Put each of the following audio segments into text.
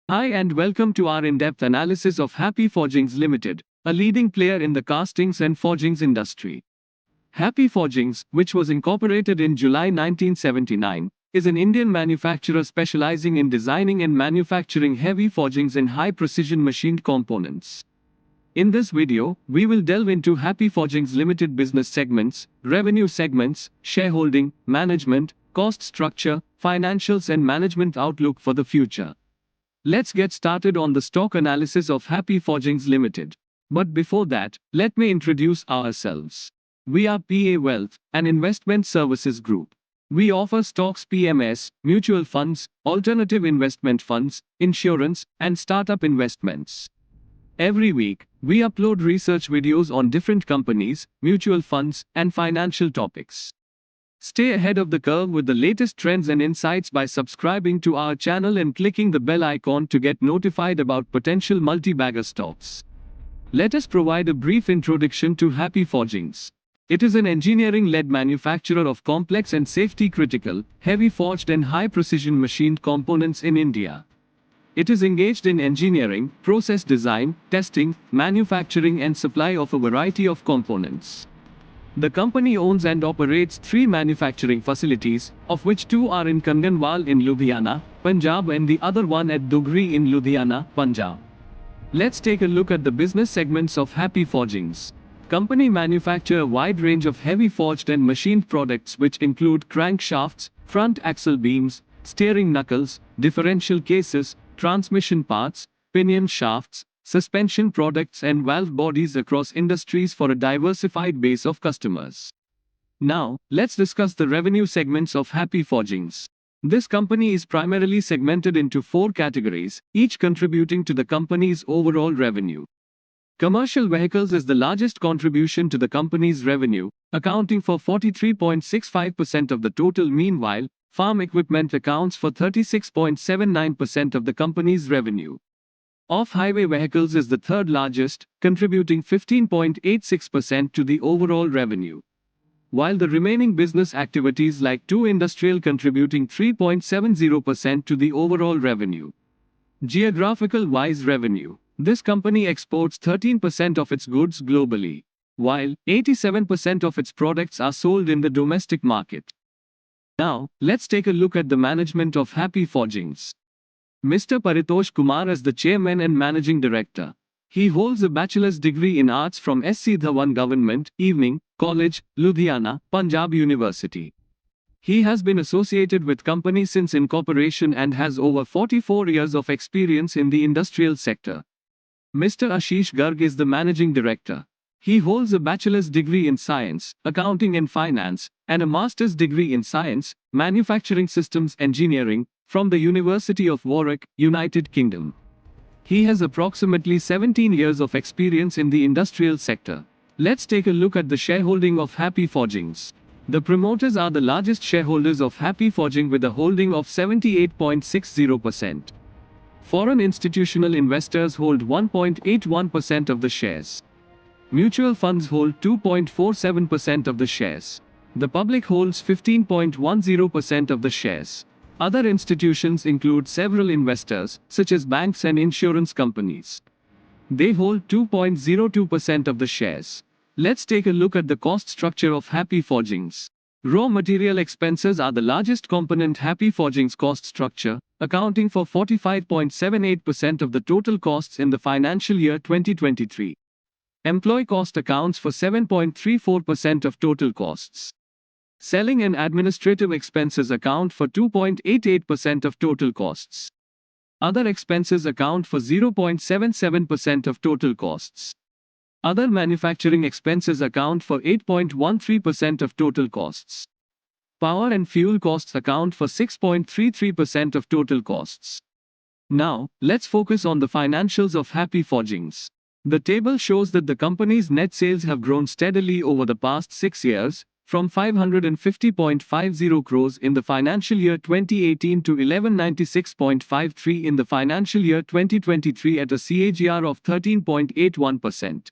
Hi and welcome to our in-depth analysis of Happy Forgings Limited, a leading player in the castings and forgings industry. Happy Forgings, which was incorporated in July 1979, is an Indian manufacturer specializing in designing and manufacturing heavy forgings and high-precision machined components. In this video, we will delve into Happy Forgings Limited business segments, revenue segments, shareholding, management, cost structure, financials and management outlook for the future. Let's get started on the stock analysis of Happy Forgings Limited. But before that, let me introduce ourselves. We are PA Wealth, an investment services group. We offer stocks PMS, mutual funds, alternative investment funds, insurance, and startup investments. Every week, we upload research videos on different companies, mutual funds, and financial topics. Stay ahead of the curve with the latest trends and insights by subscribing to our channel and clicking the bell icon to get notified about potential multi-bagger stocks. Let us provide a brief introduction to Happy Forgings. It is an engineering-led manufacturer of complex and safety-critical, heavy forged and high-precision machined components in India. It is engaged in engineering, process design, testing, manufacturing and supply of a variety of components. The company owns and operates 3 manufacturing facilities, of which 2 are in Kanganwal in Ludhiana, Punjab and the other one at Dugri in Ludhiana, Punjab. Let's take a look at the business segments of Happy Forgings. Company manufacture a wide range of heavy forged and machined products which include crankshafts, front axle beams, steering knuckles, differential cases, transmission parts, pinion shafts, suspension products and valve bodies across industries for a diversified base of customers. Now, let's discuss the revenue segments of Happy Forgings. This company is primarily segmented into 4 categories, each contributing to the company's overall revenue. Commercial vehicles is the largest contribution to the company's revenue, accounting for 43.65% of the total. Meanwhile, farm equipment accounts for 36.79% of the company's revenue. Off-highway vehicles is the third largest, contributing 15.86% to the overall revenue. While the remaining business activities like 2 industrial contributing 3.70% to the overall revenue. Geographical-wise revenue. This company exports 13% of its goods globally, while 87% of its products are sold in the domestic market. Now, let's take a look at the management of Happy Forgings. Mr. Paritosh Kumar is the Chairman and Managing Director. He holds a bachelor's degree in arts from SC Dhawan Government, Evening, College, Ludhiana, Punjab University. He has been associated with company since incorporation and has over 44 years of experience in the industrial sector. Mr. Ashish Garg is the Managing Director. He holds a bachelor's degree in science, accounting and finance, and a master's degree in science, manufacturing systems engineering, from the University of Warwick, United Kingdom. He has approximately 17 years of experience in the industrial sector. Let's take a look at the shareholding of Happy Forgings. The promoters are the largest shareholders of Happy Forging with a holding of 78.60%. Foreign institutional investors hold 1.81% of the shares. Mutual funds hold 2.47% of the shares. The public holds 15.10% of the shares. Other institutions include several investors, such as banks and insurance companies. They hold 2.02% of the shares. Let's take a look at the cost structure of Happy Forgings. Raw material expenses are the largest component Happy Forgings cost structure, accounting for 45.78% of the total costs in the financial year 2023. Employee cost accounts for 7.34% of total costs. Selling and administrative expenses account for 2.88% of total costs. Other expenses account for 0.77% of total costs. Other manufacturing expenses account for 8.13% of total costs. Power and fuel costs account for 6.33% of total costs. Now, let's focus on the financials of Happy Forgings. The table shows that the company's net sales have grown steadily over the past 6 years, from 550.50 crores in the financial year 2018 to 1196.53 in the financial year 2023 at a CAGR of 13.81%.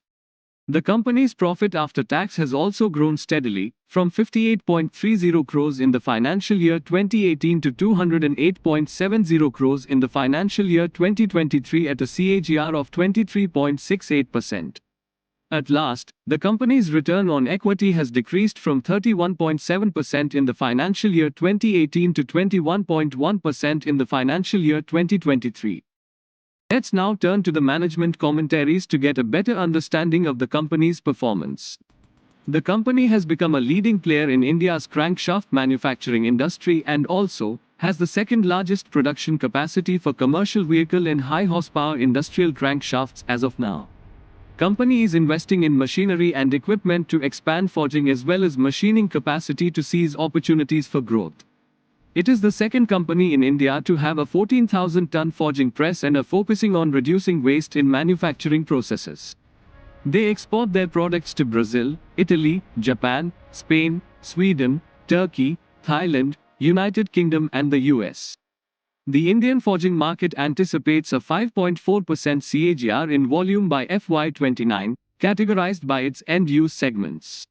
The company's profit after tax has also grown steadily, from 58.30 crores in the financial year 2018 to 208.70 crores in the financial year 2023 at a CAGR of 23.68%. At last, the company's return on equity has decreased from 31.7% in the financial year 2018 to 21.1% in the financial year 2023. Let's now turn to the management commentaries to get a better understanding of the company's performance. The company has become a leading player in India's crankshaft manufacturing industry and also has the second largest production capacity for commercial vehicle and high horsepower industrial crankshafts as of now. Company is investing in machinery and equipment to expand forging as well as machining capacity to seize opportunities for growth. It is the second company in India to have a 14,000-ton forging press and are focusing on reducing waste in manufacturing processes. They export their products to Brazil, Italy, Japan, Spain, Sweden, Turkey, Thailand, United Kingdom and the US. The Indian forging market anticipates a 5.4% CAGR in volume by FY29, categorized by its end-use segments.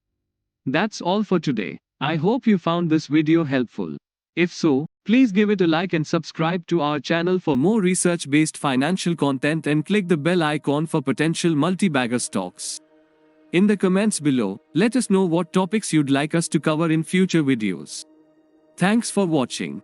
That's all for today. I hope you found this video helpful. If so, please give it a like and subscribe to our channel for more research-based financial content and click the bell icon for potential multi-bagger stocks. In the comments below, let us know what topics you'd like us to cover in future videos. Thanks for watching.